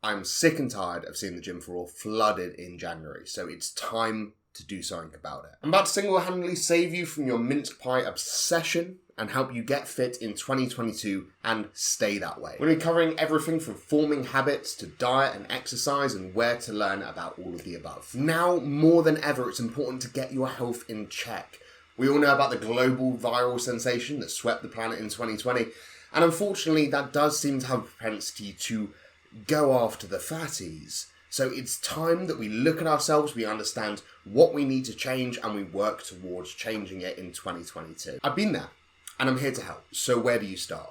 I'm sick and tired of seeing the gym floor flooded in January, so it's time to do something about it. I'm about to single-handedly save you from your mince pie obsession and help you get fit in 2022 and stay that way. We're going to be covering everything from forming habits to diet and exercise and where to learn about all of the above. Now, more than ever, it's important to get your health in check. We all know about the global viral sensation that swept the planet in 2020, and unfortunately, that does seem to have a propensity to go after the fatties. So it's time that we look at ourselves, we understand what we need to change, and we work towards changing it in 2022. I've been there, and I'm here to help. So where do you start?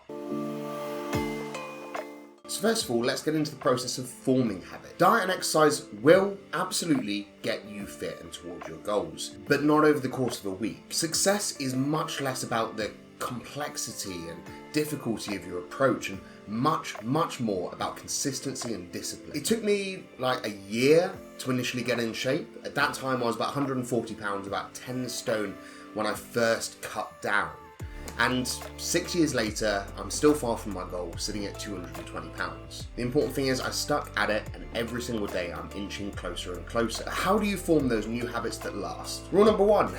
So first of all, let's get into the process of forming habit. Diet and exercise will absolutely get you fit and towards your goals, but not over the course of a week. Success is much less about the complexity and difficulty of your approach and much more about consistency and discipline. It took me like a year to initially get in shape. At that time I was about 140 pounds, about 10 stone when I first cut down. And 6 years later, I'm still far from my goal, sitting at 220 pounds. The important thing is I stuck at it, and every single day I'm inching closer and closer. How do you form those new habits that last? Rule number one,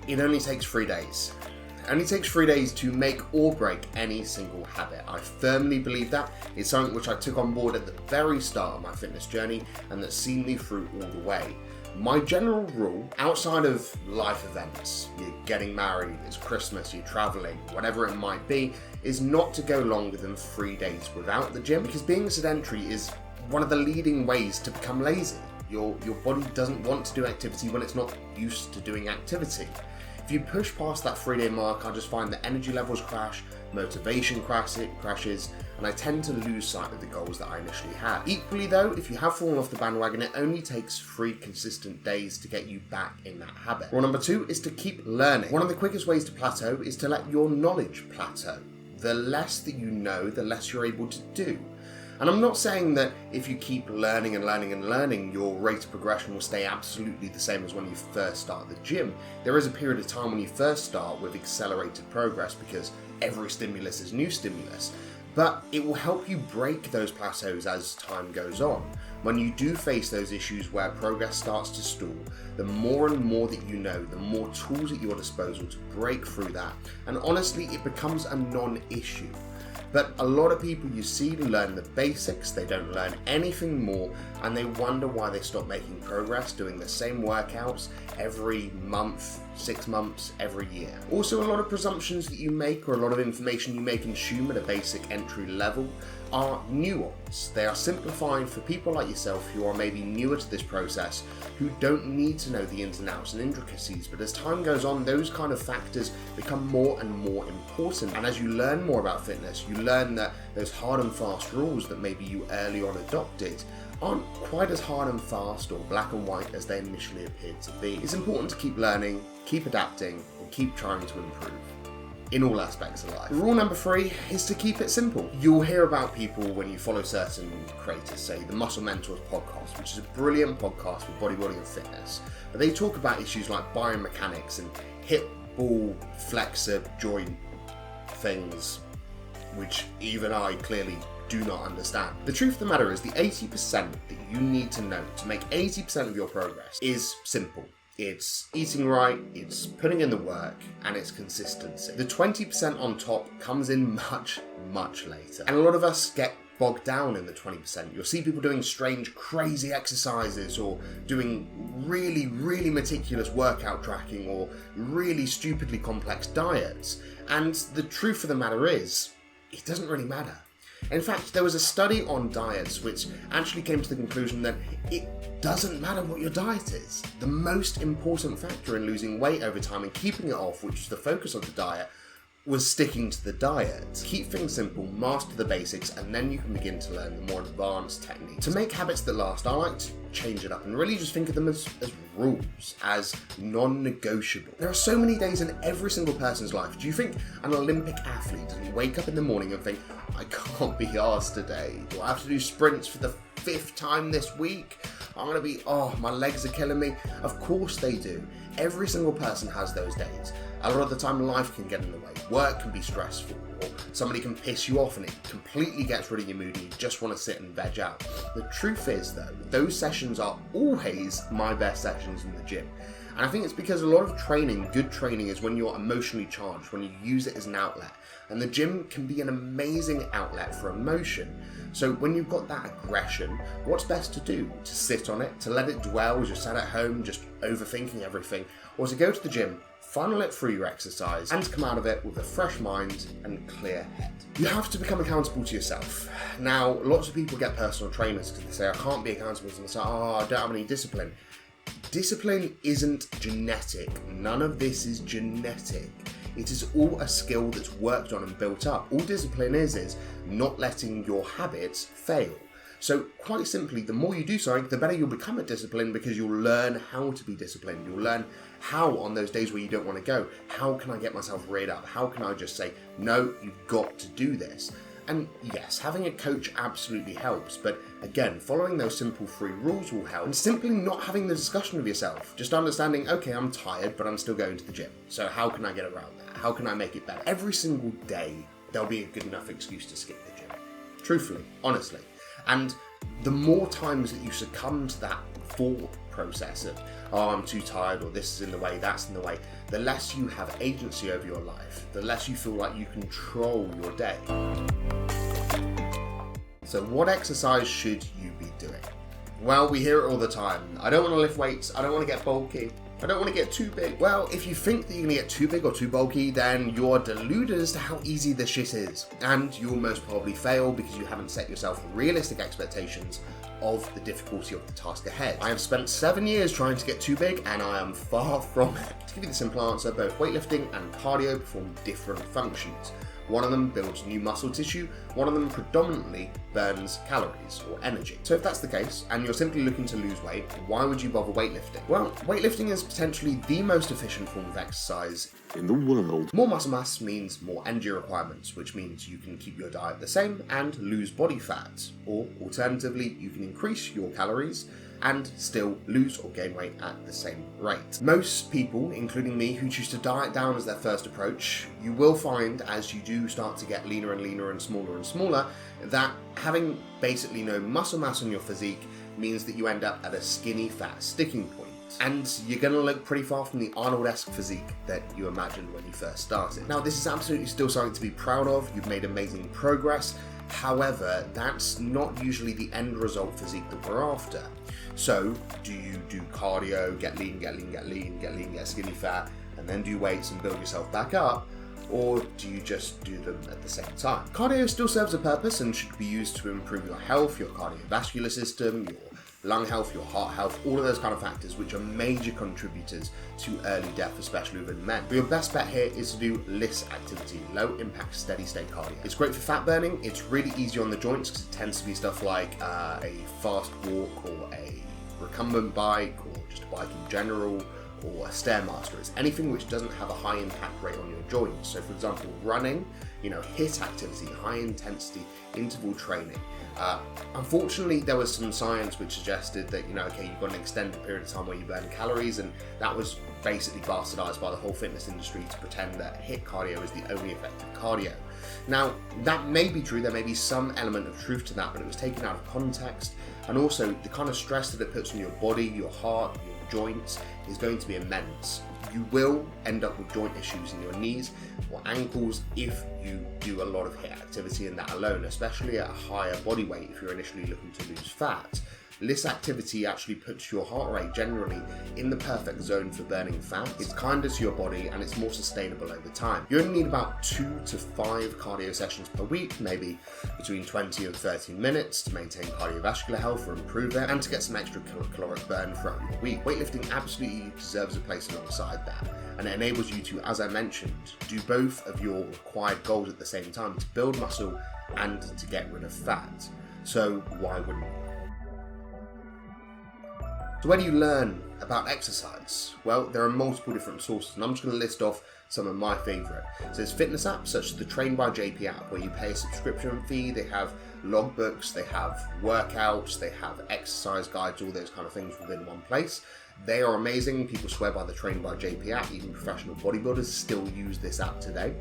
it only takes 3 days. It only takes 3 days to make or break any single habit. I firmly believe that. It's something which I took on board at the very start of my fitness journey and that's seen me through all the way. My general rule, outside of life events, you're getting married, it's Christmas, you're traveling, whatever it might be, is not to go longer than 3 days without the gym, because being sedentary is one of the leading ways to become lazy. Your body doesn't want to do activity when it's not used to doing activity. If you push past that 3-day mark, I just find that energy levels crash, motivation crashes, and I tend to lose sight of the goals that I initially had. Equally though, if you have fallen off the bandwagon, it only takes 3 consistent days to get you back in that habit. Rule number 2 is to keep learning. One of the quickest ways to plateau is to let your knowledge plateau. The less that you know, the less you're able to do. And I'm not saying that if you keep learning, your rate of progression will stay absolutely the same as when you first start the gym. There is a period of time when you first start with accelerated progress because every stimulus is new stimulus. But it will help you break those plateaus as time goes on. When you do face those issues where progress starts to stall, the more and more that you know, the more tools at your disposal to break through that. And honestly, it becomes a non-issue. But a lot of people you see learn the basics, they don't learn anything more, and they wonder why they stop making progress doing the same workouts every month, 6 months, every year. Also, a lot of presumptions that you make or a lot of information you may consume at a basic entry level are nuanced. They are simplifying for people like yourself who are maybe newer to this process, who don't need to know the ins and outs and intricacies, but as time goes on, those kind of factors become more and more important. And as you learn more about fitness, you learn that those hard and fast rules that maybe you early on adopted aren't quite as hard and fast or black and white as they initially appeared to be. It's important to keep learning, keep adapting, and keep trying to improve in all aspects of life. Rule number 3 is to keep it simple. You'll hear about people when you follow certain creators, say the Muscle Mentors podcast, which is a brilliant podcast for bodybuilding and fitness. But they talk about issues like biomechanics and hip ball flexor joint things, which even I clearly do not understand. The truth of the matter is the 80% that you need to know to make 80% of your progress is simple. It's eating right, it's putting in the work, and it's consistency. The 20% on top comes in much later. And a lot of us get bogged down in the 20%. You'll see people doing strange, crazy exercises or doing really meticulous workout tracking or really stupidly complex diets. And the truth of the matter is, it doesn't really matter. In fact, there was a study on diets which actually came to the conclusion that it doesn't matter what your diet is. The most important factor in losing weight over time and keeping it off, which is the focus of the diet, was sticking to the diet. Keep things simple, master the basics, and then you can begin to learn the more advanced techniques. To make habits that last, I like to change it up and really just think of them as rules, as non-negotiable. There are so many days in every single person's life. Do you think an Olympic athlete doesn't wake up in the morning and think, I can't be arsed today, do I have to do sprints for the 5th time this week? I'm gonna be, my legs are killing me. Of course they do. Every single person has those days. A lot of the time life can get in the way. Work can be stressful. or somebody can piss you off and it completely gets rid of your mood and you just want to sit and veg out. The truth is though, those sessions are always my best sessions in the gym. And I think it's because a lot of training, good training, is when you're emotionally charged, when you use it as an outlet. And the gym can be an amazing outlet for emotion. So when you've got that aggression, what's best to do? To sit on it, to let it dwell as you're sat at home just overthinking everything, or to go to the gym, funnel it through your exercise, and to come out of it with a fresh mind and clear head. You have to become accountable to yourself. Now, lots of people get personal trainers because they say, I can't be accountable to myself, I don't have any discipline. Discipline isn't genetic. None of this is genetic. It is all a skill that's worked on and built up. All discipline is not letting your habits fail. So quite simply, the more you do something, the better you'll become at discipline because you'll learn how to be disciplined. You'll learn how on those days where you don't want to go, how can I get myself reared up? How can I just say, no, you've got to do this? And yes, having a coach absolutely helps, but again, following those simple 3 rules will help, and simply not having the discussion with yourself. Just understanding, okay, I'm tired, but I'm still going to the gym. So how can I get around that? How can I make it better? Every single day, there'll be a good enough excuse to skip the gym. Truthfully, honestly. And the more times that you succumb to that thought process of, oh, I'm too tired, or this is in the way, that's in the way, the less you have agency over your life, the less you feel like you control your day. So what exercise should you be doing? Well, we hear it all the time. I don't want to lift weights, I don't want to get bulky, I don't want to get too big. Well, if you think that you're going to get too big or too bulky, then you're deluded as to how easy this shit is. And you'll most probably fail because you haven't set yourself realistic expectations of the difficulty of the task ahead. I have spent 7 years trying to get too big and I am far from it. To give you the simple answer, both weightlifting and cardio perform different functions. One of them builds new muscle tissue, one of them predominantly burns calories or energy. So if that's the case, and you're simply looking to lose weight, why would you bother weightlifting? Well, weightlifting is potentially the most efficient form of exercise in the world. More muscle mass means more energy requirements, which means you can keep your diet the same and lose body fat. Or alternatively, you can increase your calories and still lose or gain weight at the same rate. Most people, including me, who choose to diet down as their first approach, you will find as you do start to get leaner and leaner and smaller, that having basically no muscle mass on your physique means that you end up at a skinny fat sticking point. And you're going to look pretty far from the Arnold-esque physique that you imagined when you first started. Now, this is absolutely still something to be proud of. You've made amazing progress. However, that's not usually the end result physique that we're after. So, do you do cardio, get lean, get skinny fat, and then do weights and build yourself back up? Or do you just do them at the same time? Cardio still serves a purpose and should be used to improve your health, your cardiovascular system, your lung health, your heart health, all of those kind of factors which are major contributors to early death, especially within men. But your best bet here is to do LISS activity, low impact steady state cardio. It's great for fat burning, it's really easy on the joints because it tends to be stuff like a fast walk or a recumbent bike or just a bike in general or a Stairmaster. It's anything which doesn't have a high impact rate on your joints. So for example, running, HIIT activity, high intensity interval training. Unfortunately, there was some science which suggested that, okay, you've got an extended period of time where you burn calories, and that was basically bastardized by the whole fitness industry to pretend that HIIT cardio is the only effective cardio. Now, that may be true, there may be some element of truth to that, but it was taken out of context, and also the kind of stress that it puts on your body, your heart, your joints is going to be immense. You will end up with joint issues in your knees or ankles if you do a lot of HIIT activity in that alone, especially at a higher body weight if you're initially looking to lose fat. This activity actually puts your heart rate generally in the perfect zone for burning fat. It's kinder to your body and it's more sustainable over time. You only need about 2 to 5 cardio sessions per week, maybe between 20 and 30 minutes to maintain cardiovascular health or improve it and to get some extra caloric burn throughout your week. Weightlifting absolutely deserves a place alongside that, and it enables you to, as I mentioned, do both of your required goals at the same time, to build muscle and to get rid of fat. So why wouldn't you? So where do you learn about exercise? Well, there are multiple different sources, and I'm just going to list off some of my favourite. So there's fitness apps such as the Train by JP app, where you pay a subscription fee. They have logbooks, they have workouts, they have exercise guides, all those kind of things within one place. They are amazing. People swear by the Train by JP app. Even professional bodybuilders still use this app today.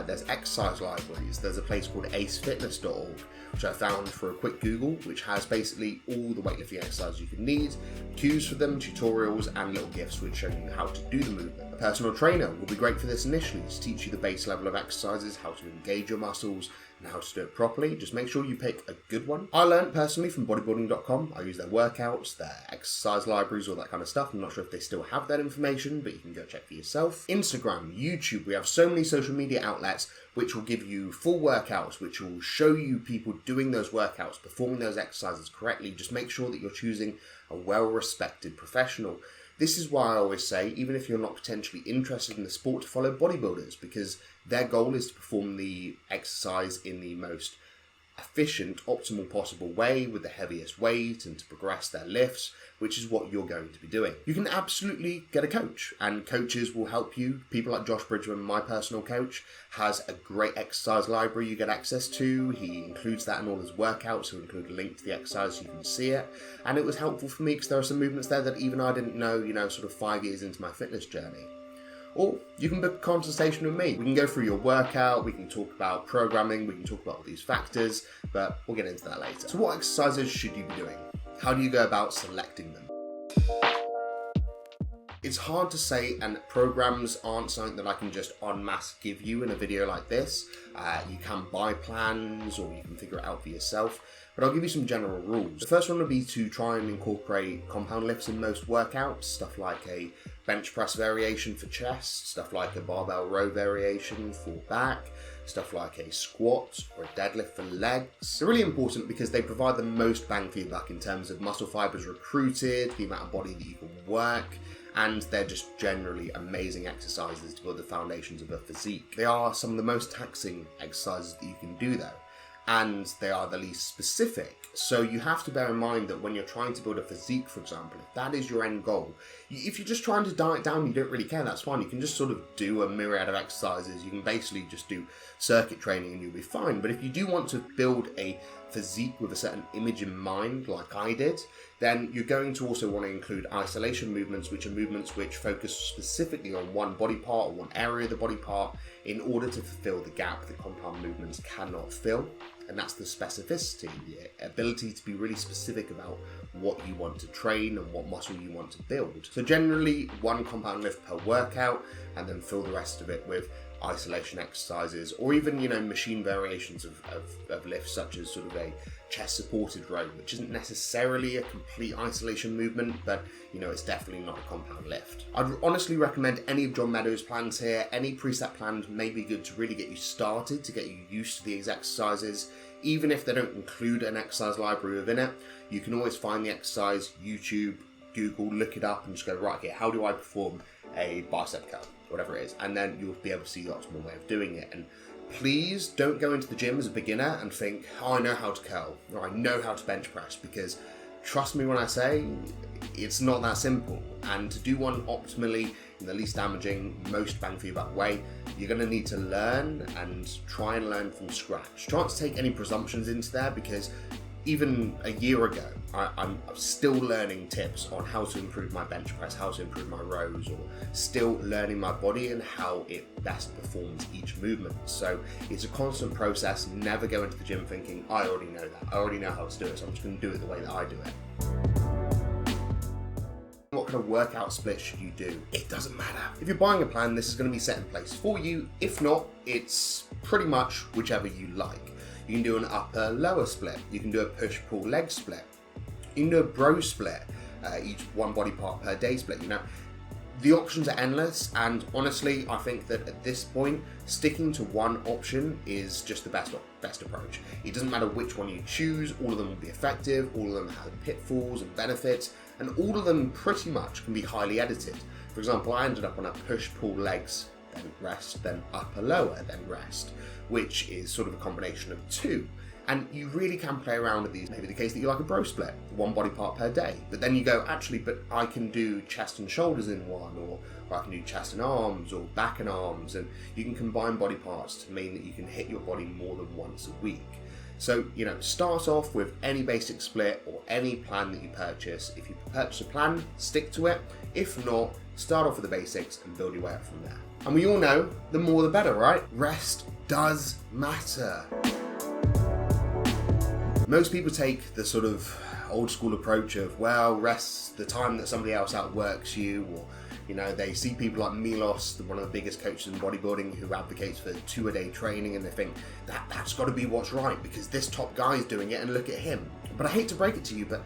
There's exercise libraries. There's a place called acefitness.org, which I found for a quick Google, which has basically all the weightlifting exercises you can need, cues for them, tutorials, and little GIFs which show you how to do the movement. A personal trainer will be great for this initially, to teach you the base level of exercises, how to engage your muscles, and how to do it properly. Just make sure you pick a good one. I learned personally from bodybuilding.com. I use their workouts, their exercise libraries, all that kind of stuff. I'm not sure if they still have that information, but you can go check for yourself. Instagram, YouTube, we have so many social media outlets which will give you full workouts, which will show you people doing those workouts, performing those exercises correctly. Just make sure that you're choosing a well-respected professional. This is why I always say, even if you're not potentially interested in the sport, to follow bodybuilders, because their goal is to perform the exercise in the most efficient, optimal possible way with the heaviest weight and to progress their lifts, which is what you're going to be doing. You can absolutely get a coach, and coaches will help you. People like Josh Bridgman, my personal coach, has a great exercise library you get access to. He includes that in all his workouts. He'll include a link to the exercise so you can see it. And it was helpful for me because there are some movements there that even I didn't know, sort of 5 years into my fitness journey. Or you can book a consultation with me. We can go through your workout, we can talk about programming, we can talk about all these factors, but we'll get into that later. So what exercises should you be doing? How do you go about selecting them? It's hard to say, and programs aren't something that I can just en masse give you in a video like this. You can buy plans or you can figure it out for yourself, but I'll give you some general rules. The first one would be to try and incorporate compound lifts in most workouts, stuff like a bench press variation for chest, stuff like a barbell row variation for back, stuff like a squat or a deadlift for legs. They're really important because they provide the most bang for your buck in terms of muscle fibers recruited, the amount of body that you can work, and they're just generally amazing exercises to build the foundations of a physique. They are some of the most taxing exercises that you can do though, and they are the least specific. So you have to bear in mind that when you're trying to build a physique, for example, if that is your end goal, if you're just trying to diet down, you don't really care, that's fine. You can just sort of do a myriad of exercises. You can basically just do circuit training and you'll be fine. But if you do want to build a physique with a certain image in mind, like I did, then you're going to also want to include isolation movements, which are movements which focus specifically on one body part or one area of the body part in order to fulfill the gap that compound movements cannot fill. And that's the specificity, the ability to be really specific about what you want to train and what muscle you want to build. So generally one compound lift per workout, and then fill the rest of it with isolation exercises, or even machine variations of lifts, such as sort of a chest supported row, which isn't necessarily a complete isolation movement, but it's definitely not a compound lift. I'd honestly recommend any of John Meadows' plans here. Any preset plans may be good to really get you started, to get you used to these exercises. Even if they don't include an exercise library within it, you can always find the exercise, YouTube, Google, look it up and just go, right, okay, how do I perform a bicep curl, whatever it is, and then you'll be able to see the optimal way of doing it. And please don't go into the gym as a beginner and think, oh, I know how to curl, or I know how to bench press, because trust me when I say it's not that simple. And to do one optimally in the least damaging, most bang for your buck way, you're going to need to learn and try and learn from scratch. Try not to take any presumptions into there, because even a year ago, I'm still learning tips on how to improve my bench press, how to improve my rows, or still learning my body and how it best performs each movement. So it's a constant process. Never go into the gym thinking, I already know that. I already know how to do it, so I'm just going to do it the way that I do it. What kind of workout split should you do? It doesn't matter. If you're buying a plan, this is going to be set in place for you. If not, it's pretty much whichever you like. You can do an upper-lower split. You can do a push-pull leg split. You can do a bro split, each one body part per day split. The options are endless, and honestly, I think that at this point, sticking to one option is just the best approach. It doesn't matter which one you choose, all of them will be effective, all of them have pitfalls and benefits, and all of them pretty much can be highly edited. For example, I ended up on a push-pull legs, then rest, then upper-lower, then rest, which is sort of a combination of two. And you really can play around with these. Maybe the case that you like a bro split, one body part per day. But then you go, actually, but I can do chest and shoulders in one, or I can do chest and arms, or back and arms. And you can combine body parts to mean that you can hit your body more than once a week. So, start off with any basic split or any plan that you purchase. If you purchase a plan, stick to it. If not, start off with the basics and build your way up from there. And we all know, the more the better, right? Rest does matter. Most people take the sort of old school approach of, well, rest's the time that somebody else outworks you, or they see people like Milos, one of the biggest coaches in bodybuilding, who advocates for 2-a-day training, and they think that's got to be what's right because this top guy's doing it and look at him. But I hate to break it to you, but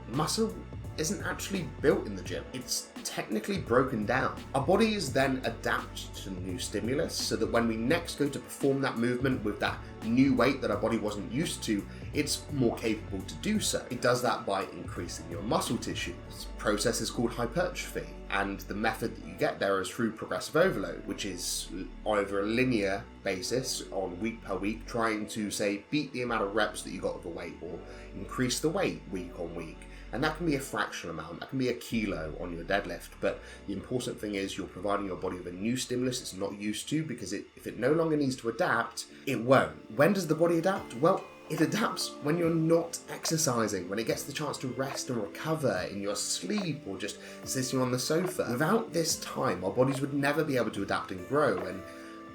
muscle isn't actually built in the gym. It's technically broken down. Our bodies then adapt to new stimulus so that when we next go to perform that movement with that new weight that our body wasn't used to, it's more capable to do so. It does that by increasing your muscle tissue. This process is called hypertrophy, and the method that you get there is through progressive overload, which is over a linear basis on week per week, trying to say beat the amount of reps that you got with the weight or increase the weight week on week. And that can be a fractional amount, that can be a kilo on your deadlift, but the important thing is you're providing your body with a new stimulus it's not used to, because if it no longer needs to adapt, it won't. When does the body adapt? Well, it adapts when you're not exercising, when it gets the chance to rest and recover in your sleep or just sitting on the sofa. Without this time, our bodies would never be able to adapt and grow, and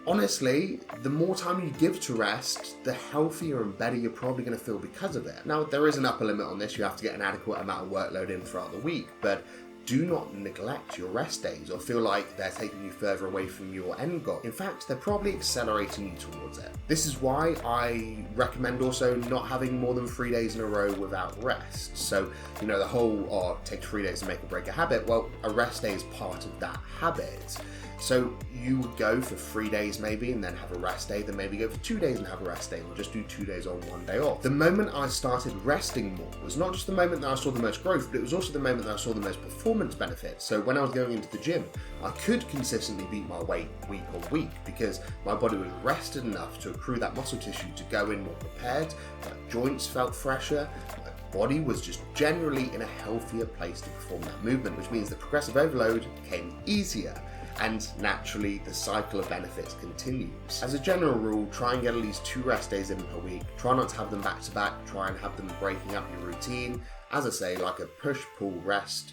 honestly, the more time you give to rest, the healthier and better you're probably going to feel because of it. Now, there is an upper limit on this. You have to get an adequate amount of workload in throughout the week, but do not neglect your rest days or feel like they're taking you further away from your end goal. In fact, they're probably accelerating you towards it. This is why I recommend also not having more than 3 days in a row without rest. So, the whole, take 3 days to make or break a habit. Well, a rest day is part of that habit. So you would go for 3 days maybe and then have a rest day, then maybe go for 2 days and have a rest day, or just do 2 days on, 1 day off. The moment I started resting more was not just the moment that I saw the most growth, but it was also the moment that I saw the most performance benefits. So when I was going into the gym, I could consistently beat my weight week on week because my body was rested enough to accrue that muscle tissue to go in more prepared, my joints felt fresher, my body was just generally in a healthier place to perform that movement, which means that progressive overload came easier. And naturally, the cycle of benefits continues. As a general rule, try and get at least 2 rest days in per week. Try not to have them back to back. Try and have them breaking up your routine. As I say, like a push-pull rest,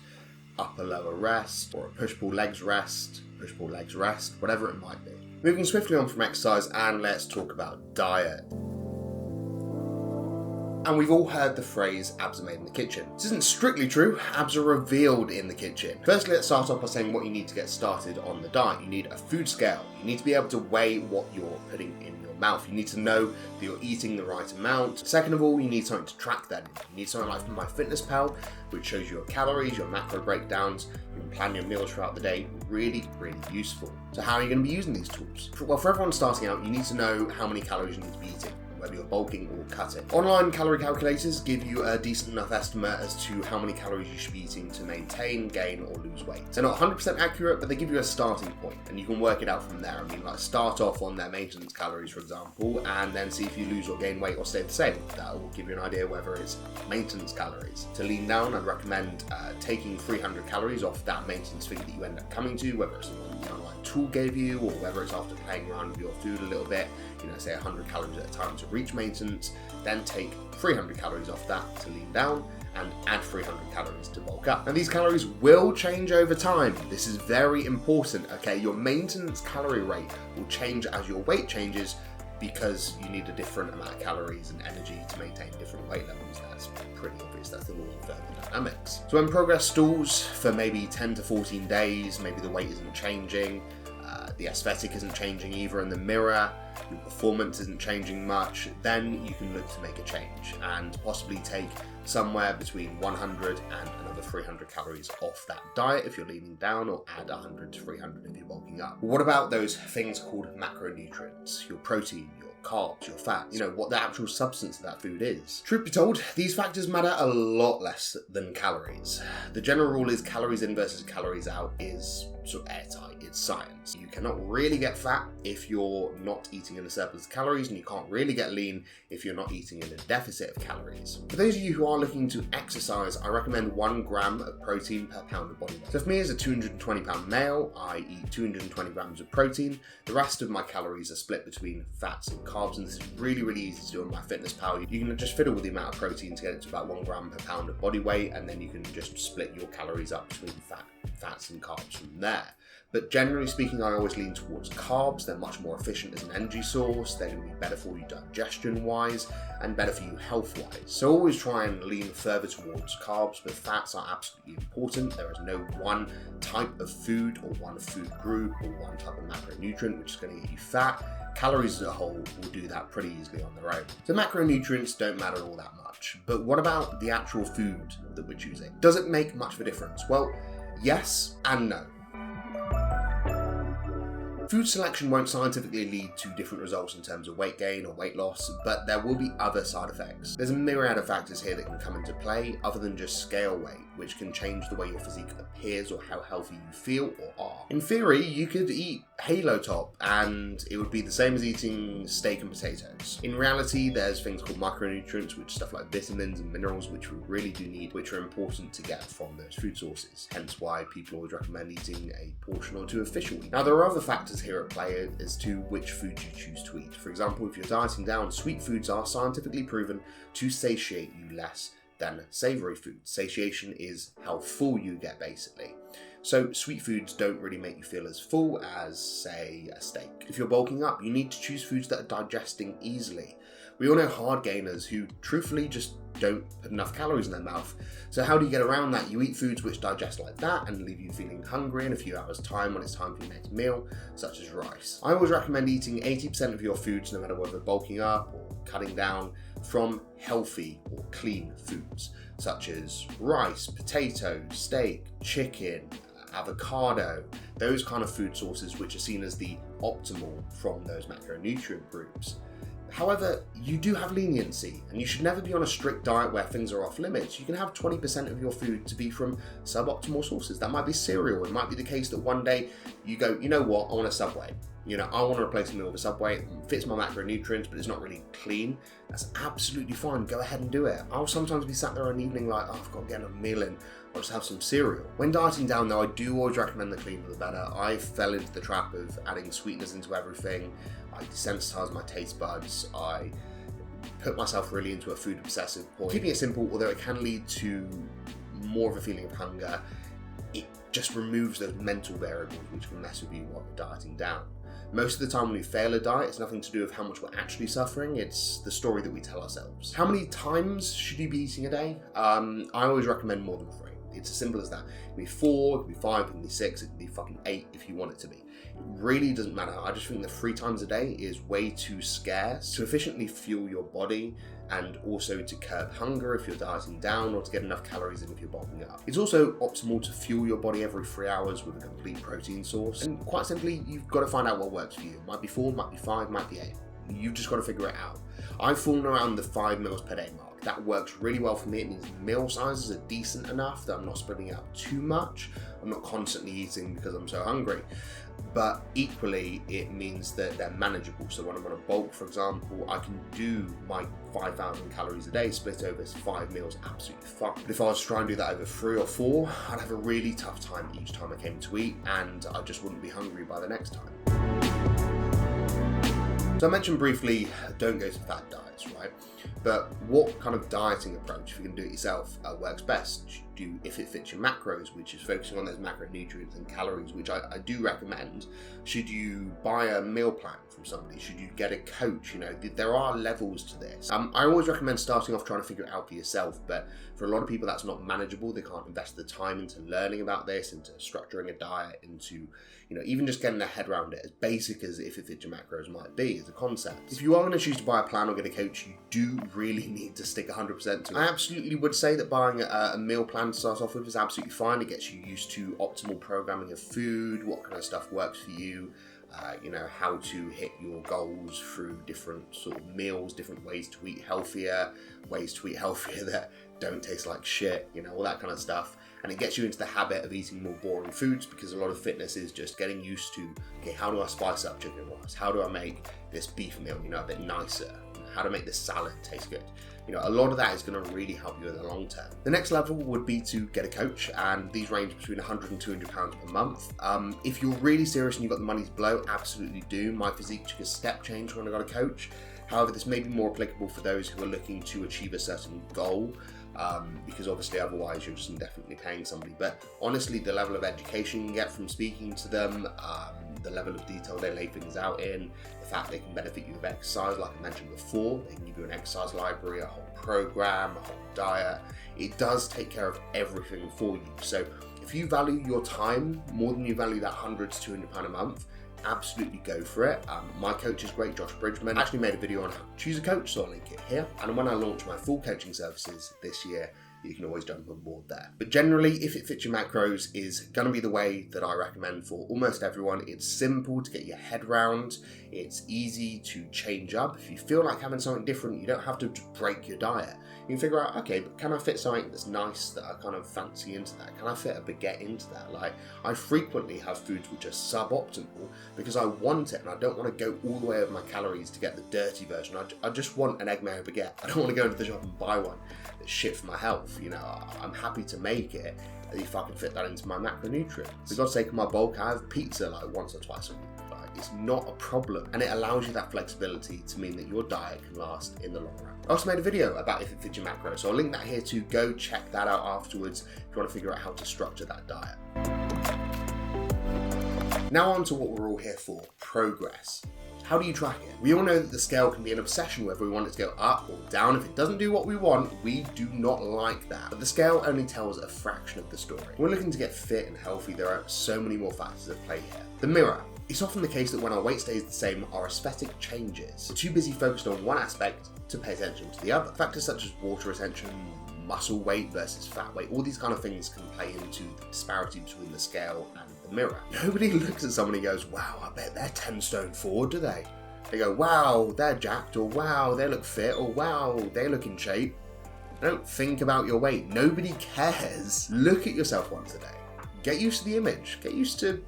upper-lower rest, or a push-pull legs rest, push-pull legs rest, whatever it might be. Moving swiftly on from exercise, and let's talk about diet. And we've all heard the phrase, abs are made in the kitchen. This isn't strictly true, abs are revealed in the kitchen. Firstly, let's start off by saying what you need to get started on the diet. You need a food scale. You need to be able to weigh what you're putting in your mouth. You need to know that you're eating the right amount. Second of all, you need something to track that. You need something like MyFitnessPal, which shows you your calories, your macro breakdowns. You can plan your meals throughout the day. Really, really useful. So how are you going to be using these tools? Well, for everyone starting out, you need to know how many calories you need to be eating, whether you're bulking or cutting. Online calorie calculators give you a decent enough estimate as to how many calories you should be eating to maintain, gain, or lose weight. They're not 100% accurate, but they give you a starting point, and you can work it out from there. I mean, like start off on their maintenance calories, for example, and then see if you lose or gain weight or stay the same. That will give you an idea whether it's maintenance calories. To lean down, I'd recommend taking 300 calories off that maintenance figure that you end up coming to, whether it's the one the online tool gave you, or whether it's after playing around with your food a little bit, say 100 calories at a time to reach maintenance, then take 300 calories off that to lean down, and add 300 calories to bulk up. Now these calories will change over time. This is very important, okay? Your maintenance calorie rate will change as your weight changes because you need a different amount of calories and energy to maintain different weight levels. That's pretty obvious. That's the law of thermodynamics. So when progress stalls for maybe 10 to 14 days, maybe the weight isn't changing, the aesthetic isn't changing either in the mirror, your performance isn't changing much, then you can look to make a change and possibly take somewhere between 100 and another 300 calories off that diet if you're leaning down, or add 100 to 300 if you're bulking up. What about those things called macronutrients? Your protein, your carbs, your fats, what the actual substance of that food is. Truth be told, these factors matter a lot less than calories. The general rule is calories in versus calories out is sort of airtight. It's science. You cannot really get fat if you're not eating in a surplus of calories, and you can't really get lean if you're not eating in a deficit of calories. For those of you who are looking to exercise, I recommend 1 gram of protein per pound of body weight. So for me as a 220 pound male, I eat 220 grams of protein. The rest of my calories are split between fats and carbs, and this is really, really easy to do on MyFitnessPal. You can just fiddle with the amount of protein to get it to about 1 gram per pound of body weight, and then you can just split your calories up between fat fats and carbs from there. But generally speaking, I always lean towards carbs. They're much more efficient as an energy source. They're going to be better for you digestion-wise and better for you health-wise. So always try and lean further towards carbs, but fats are absolutely important. There is no one type of food or one food group or one type of macronutrient which is going to get you fat. Calories as a whole will do that pretty easily on their own. So macronutrients don't matter all that much. But what about the actual food that we're choosing? Does it make much of a difference? Well, yes and no. Food selection won't scientifically lead to different results in terms of weight gain or weight loss, but there will be other side effects. There's a myriad of factors here that can come into play other than just scale weight, which can change the way your physique appears or how healthy you feel or are. In theory, you could eat Halo Top and it would be the same as eating steak and potatoes. In reality, there's things called micronutrients, which are stuff like vitamins and minerals, which we really do need, which are important to get from those food sources. Hence why people always recommend eating a portion or two of fish a week. Now, there are other factors here at play as to which food you choose to eat. For example, if you're dieting down, sweet foods are scientifically proven to satiate you less than savoury foods. Satiation is how full you get, basically. So sweet foods don't really make you feel as full as, say, a steak. If you're bulking up, you need to choose foods that are digesting easily. We all know hard gainers who truthfully just don't put enough calories in their mouth. So how do you get around that? You eat foods which digest like that and leave you feeling hungry in a few hours' time when it's time for your next meal, such as rice. I always recommend eating 80% of your foods, no matter whether bulking up or cutting down, from healthy or clean foods, such as rice, potatoes, steak, chicken, avocado, those kind of food sources which are seen as the optimal from those macronutrient groups. However, you do have leniency, and you should never be on a strict diet where things are off limits. You can have 20% of your food to be from suboptimal sources. That might be cereal. It might be the case that one day you go, you know what, I want a Subway. I want to replace a meal with a Subway. It fits my macronutrients, but it's not really clean. That's absolutely fine. Go ahead and do it. I'll sometimes be sat there an evening like, oh, I've got to get a meal in. I'll just have some cereal. When dieting down, though, I do always recommend the cleaner the better. I fell into the trap of adding sweeteners into everything. I desensitized my taste buds. I put myself really into a food obsessive point. Keeping it simple, although it can lead to more of a feeling of hunger, it just removes those mental variables which can mess with you while you're dieting down. Most of the time when we fail a diet, it's nothing to do with how much we're actually suffering, it's the story that we tell ourselves. How many times should you be eating a day? I always recommend more than 3. It's as simple as that. It can be 4, it can be 5, it can be 6, it can be fucking 8 if you want it to be. It really doesn't matter. I just think that 3 times a day is way too scarce to efficiently fuel your body and also to curb hunger if you're dieting down or to get enough calories in if you're bulking up. It's also optimal to fuel your body every 3 hours with a complete protein source. And quite simply, you've got to find out what works for you. It might be 4, might be 5, might be 8. You've just got to figure it out. I've fallen around the 5 meals per day mark. That works really well for me. It means meal sizes are decent enough that I'm not spreading out too much. I'm not constantly eating because I'm so hungry. But equally, it means that they're manageable. So when I'm on a bulk, for example, I can do my 5,000 calories a day split over 5 meals absolutely fine. But if I was to try and do that over 3 or 4, I'd have a really tough time each time I came to eat, and I just wouldn't be hungry by the next time. So I mentioned briefly, don't go to fad diets, right? But what kind of dieting approach, if you can do it yourself, works best? Do if it fits your macros, which is focusing on those macronutrients and calories, which I do recommend. Should you buy a meal plan from somebody? Should you get a coach? There are levels to this. I always recommend starting off trying to figure it out for yourself, but for a lot of people that's not manageable. They can't invest the time into learning about this, into structuring a diet, into even just getting their head around it, as basic as if it fits your macros might be as a concept. If you are going to choose to buy a plan or get a coach, you do really need to stick 100% to it. I absolutely would say that buying a meal plan to start off with is absolutely fine. It gets you used to optimal programming of food, what kind of stuff works for you, how to hit your goals through different sort of meals, different ways to eat healthier that don't taste like shit, all that kind of stuff. And it gets you into the habit of eating more boring foods, because a lot of fitness is just getting used to, okay, how do I spice up chicken rice? How do I make this beef meal, a bit nicer? How to make this salad taste good? A lot of that is going to really help you in the long term. The next level would be to get a coach, and these range between £100 and £200 per month. If you're really serious and you've got the money to blow, absolutely do. My physique took a step change when I got a coach. However, this may be more applicable for those who are looking to achieve a certain goal. because obviously otherwise you're just indefinitely paying somebody. But honestly, the level of education you can get from speaking to them, the level of detail they lay things out in, the fact they can benefit you with exercise, like I mentioned before, they can give you an exercise library, a whole program, a whole diet. It does take care of everything for you. So if you value your time more than you value that £100 to £200 a month, absolutely go for it. My coach is great, Josh Bridgman. I actually made a video on how to choose a coach, so I'll link it here. And when I launch my full coaching services this year, you can always jump on board there. But generally, if it fits your macros, is going to be the way that I recommend for almost everyone. It's simple to get your head round. It's easy to change up. If you feel like having something different, you don't have to break your diet. You can figure out, okay, but can I fit something that's nice that I kind of fancy into that? Can I fit a baguette into that? Like, I frequently have foods which are suboptimal because I want it and I don't want to go all the way over my calories to get the dirty version. I just want an egg mayo baguette. I don't want to go into the shop and buy one that's shit for my health. You know, I'm happy to make it if I can fit that into my macronutrients. For God's sake, in my bulk, I have pizza like once or twice a week. It's not a problem, and it allows you that flexibility to mean that your diet can last in the long run. I also made a video about if it fits your macro, so I'll link that here to go check that out afterwards if you want to figure out how to structure that diet. Now on to what we're all here for, progress. How do you track it? We all know that the scale can be an obsession, whether we want it to go up or down. If it doesn't do what we want, we do not like that. But the scale only tells a fraction of the story. When we're looking to get fit and healthy, there are so many more factors at play here. The mirror. It's often the case that when our weight stays the same, our aesthetic changes. We're too busy focused on one aspect to pay attention to the other. Factors such as water retention, muscle weight versus fat weight, all these kind of things can play into the disparity between the scale and the mirror. Nobody looks at someone and goes, wow, I bet they're 10 stone forward, do they? They go, wow, they're jacked, or wow, they look fit, or wow, they look in shape. Don't think about your weight. Nobody cares. Look at yourself once a day. Get used to the image. Get used to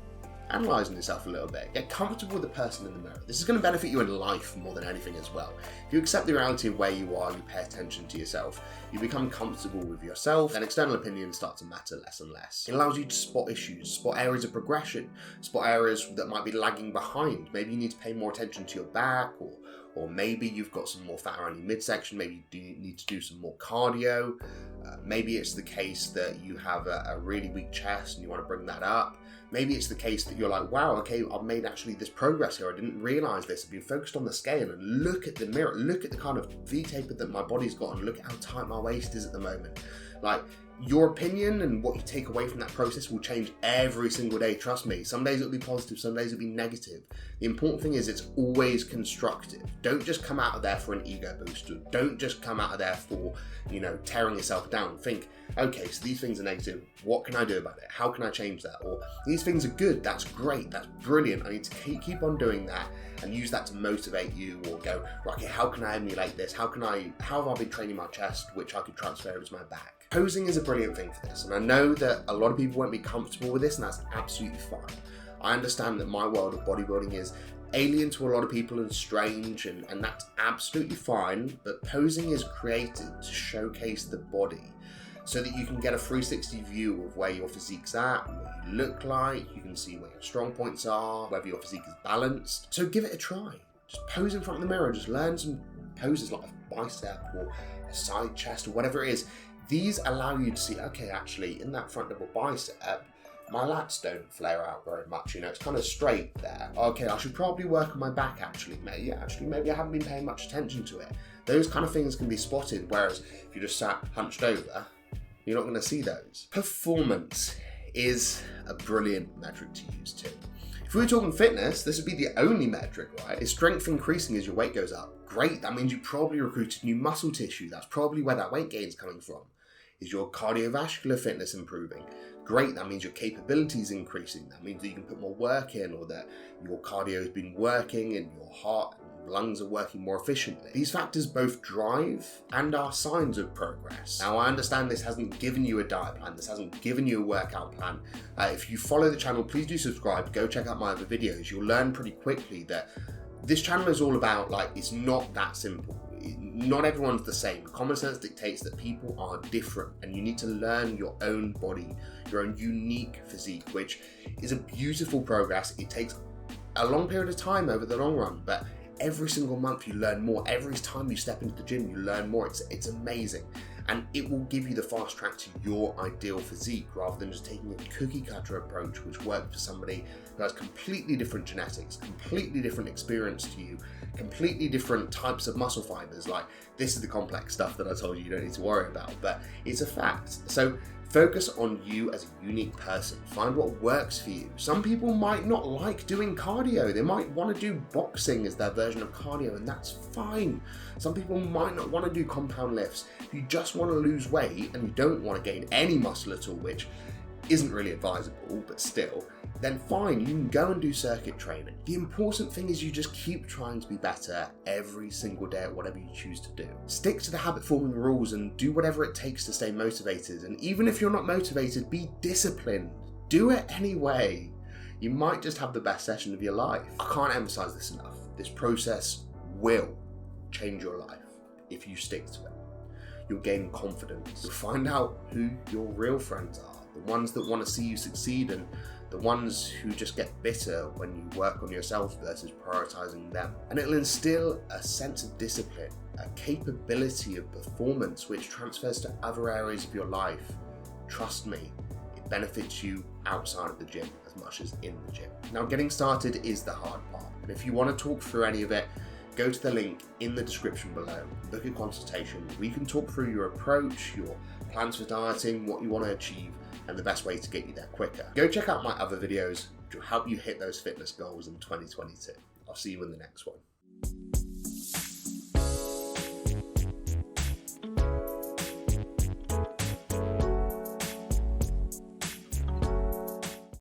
analysing yourself a little bit. Get comfortable with the person in the mirror. This is going to benefit you in life more than anything as well. If you accept the reality of where you are, you pay attention to yourself, you become comfortable with yourself, and external opinions start to matter less and less. It allows you to spot issues, spot areas of progression, spot areas that might be lagging behind. Maybe you need to pay more attention to your back, or maybe you've got some more fat around your midsection, maybe you need to do some more cardio. Maybe it's the case that you have a really weak chest and you want to bring that up. Maybe it's the case that you're like, wow, okay, I've made actually this progress here. I didn't realise this. I've been focused on the scale, and look at the mirror. Look at the kind of V-taper that my body's got, and look at how tight my waist is at the moment. Like, your opinion and what you take away from that process will change every single day, trust me. Some days it'll be positive, some days it'll be negative. The important thing is it's always constructive. Don't just come out of there for an ego booster. Don't just come out of there for, tearing yourself down. Think, okay, so these things are negative. What can I do about it? How can I change that? Or these things are good. That's great. That's brilliant. I need to keep on doing that and use that to motivate you, or go, right, okay, how can I emulate this? How have I been training my chest, which I could transfer over to my back? Posing is a brilliant thing for this, and I know that a lot of people won't be comfortable with this, and that's absolutely fine. I understand that my world of bodybuilding is alien to a lot of people and strange, and that's absolutely fine, but posing is created to showcase the body so that you can get a 360 view of where your physique's at, what you look like, you can see where your strong points are, whether your physique is balanced. So give it a try. Just pose in front of the mirror, just learn some poses like a bicep or a side chest or whatever it is. These allow you to see, okay, actually, in that front double bicep, my lats don't flare out very much, it's kind of straight there. Okay, I should probably work on my back, actually. Maybe I haven't been paying much attention to it. Those kind of things can be spotted, whereas if you just sat hunched over, you're not going to see those. Performance is a brilliant metric to use too. If we were talking fitness, this would be the only metric, right? Is strength increasing as your weight goes up? Great, that means you probably recruited new muscle tissue. That's probably where that weight gain is coming from. Is your cardiovascular fitness improving? Great, that means your capability is increasing. That means that you can put more work in, or that your cardio has been working and your heart and lungs are working more efficiently. These factors both drive and are signs of progress. Now, I understand this hasn't given you a diet plan, this hasn't given you a workout plan. If you follow the channel, please do subscribe, go check out my other videos. You'll learn pretty quickly that this channel is all about, it's not that simple. Not everyone's the same. Common sense dictates that people are different, and you need to learn your own body, your own unique physique, which is a beautiful progress. It takes a long period of time over the long run, but every single month you learn more. Every time you step into the gym, you learn more. It's amazing. and it will give you the fast track to your ideal physique rather than just taking a cookie cutter approach which worked for somebody who has completely different genetics, completely different experience to you, completely different types of muscle fibers. Like, this is the complex stuff that I told you don't need to worry about, but it's a fact. So focus on you as a unique person. Find what works for you. Some people might not like doing cardio. They might want to do boxing as their version of cardio, and that's fine. Some people might not want to do compound lifts. If you just want to lose weight and you don't want to gain any muscle at all, which isn't really advisable, but still, then fine, you can go and do circuit training. The important thing is you just keep trying to be better every single day at whatever you choose to do. Stick to the habit forming rules and do whatever it takes to stay motivated. And even if you're not motivated, be disciplined. Do it anyway. You might just have the best session of your life. I can't emphasize this enough. This process will change your life if you stick to it. You'll gain confidence. You'll find out who your real friends are. The ones that want to see you succeed and the ones who just get bitter when you work on yourself versus prioritizing them. And it'll instill a sense of discipline, a capability of performance which transfers to other areas of your life. Trust me, it benefits you outside of the gym as much as in the gym. Now, getting started is the hard part, and if you want to talk through any of it, go to the link in the description below, book a consultation. We can talk through your approach, your plans for dieting, what you want to achieve, and the best way to get you there quicker. Go check out my other videos, which will help you hit those fitness goals in 2022. I'll see you in the next one.